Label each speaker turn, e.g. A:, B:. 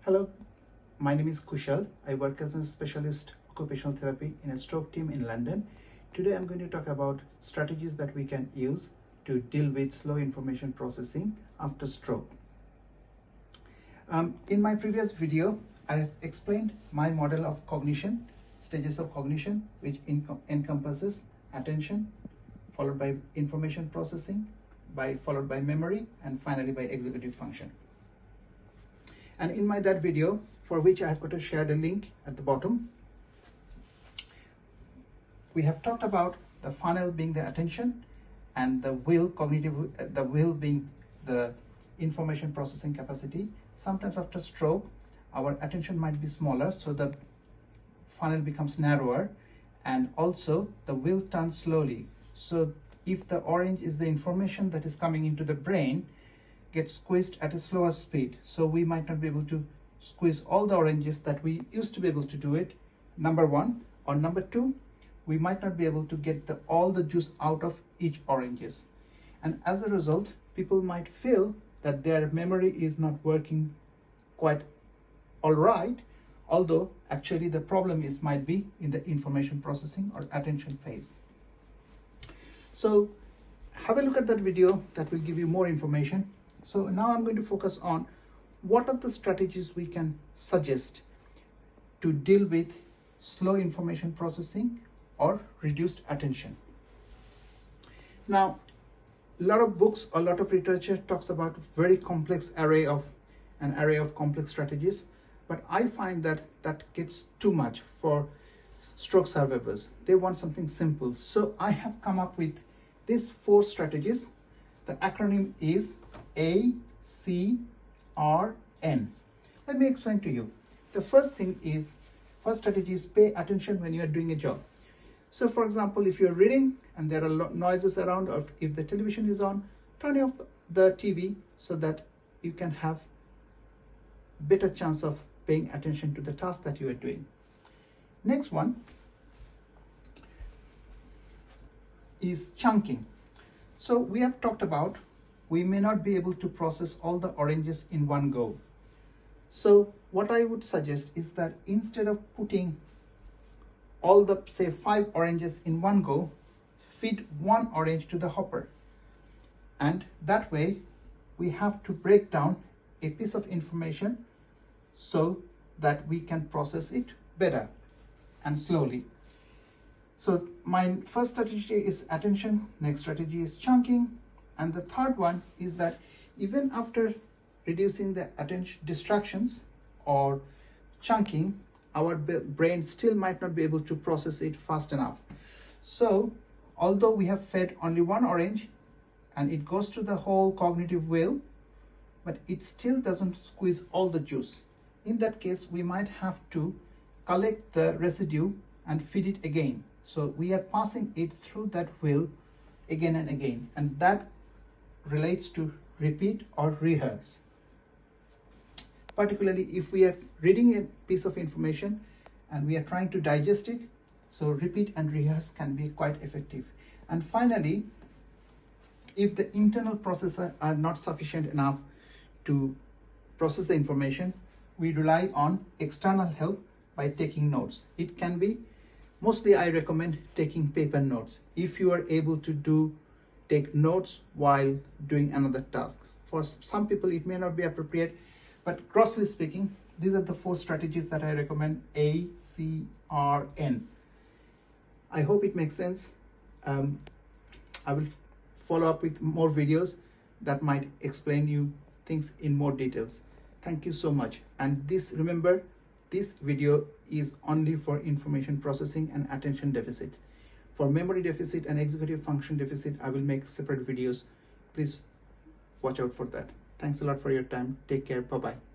A: Hello, my name is Kushal. I work as a specialist occupational therapy in a stroke team in London. Today I'm going to talk about strategies that we can use to deal with slow information processing after stroke. In my previous video, I have explained my model of cognition, stages of cognition, which encompasses attention, followed by information processing, followed by memory, and finally by executive function. And in that video, for which I have got to share the link at the bottom, we have talked about the funnel being the attention and the will being the information processing capacity. Sometimes after stroke, our attention might be smaller, so the funnel becomes narrower, and also the will turns slowly. So if the orange is the information that is coming into the brain, gets squeezed at a slower speed, so we might not be able to squeeze all the oranges that we used to be able to do it, number one. Or number two, we might not be able to get all the juice out of each oranges, and as a result people might feel that their memory is not working quite all right, although actually the problem might be in the information processing or attention phase. So have a look at that video, that will give you more information. So now I'm going to focus on what are the strategies we can suggest to deal with slow information processing or reduced attention. Now, a lot of books, a lot of literature talks about very complex array of complex strategies, but I find that gets too much for stroke survivors. They want something simple. So I have come up with these 4 strategies. The acronym is ACRN. Let me explain to you. The first strategy is pay attention when you are doing a job. So for example, if you're reading and there are noises around, or if the television is on, turn off the TV so that you can have better chance of paying attention to the task that you are doing. Next one is chunking. So we have talked about we may not be able to process all the oranges in one go. So what I would suggest is that instead of putting all the, say, 5 oranges in one go, feed 1 orange to the hopper. And that way we have to break down a piece of information so that we can process it better and slowly. So my first strategy is attention, next strategy is chunking, and the third one is that even after reducing the attention distractions or chunking, our brain still might not be able to process it fast enough. So although we have fed only 1 orange and it goes to the whole cognitive wheel, but it still doesn't squeeze all the juice. In that case, we might have to collect the residue and feed it again. So we are passing it through that wheel again and again, and that relates to repeat or rehearse. Particularly if we are reading a piece of information and we are trying to digest it, so repeat and rehearse can be quite effective. And finally, if the internal processors are not sufficient enough to process the information, we rely on external help by taking notes. It can be, mostly I recommend taking paper notes if you are able to take notes while doing another task. For some people it may not be appropriate, but grossly speaking, these are the 4 strategies that I recommend, ACRN. I hope it makes sense. I will follow up with more videos that might explain you things in more details. Thank you so much. And remember, this video is only for information processing and attention deficit. For memory deficit and executive function deficit, I will make separate videos. Please watch out for that. Thanks a lot for your time. Take care. Bye-bye.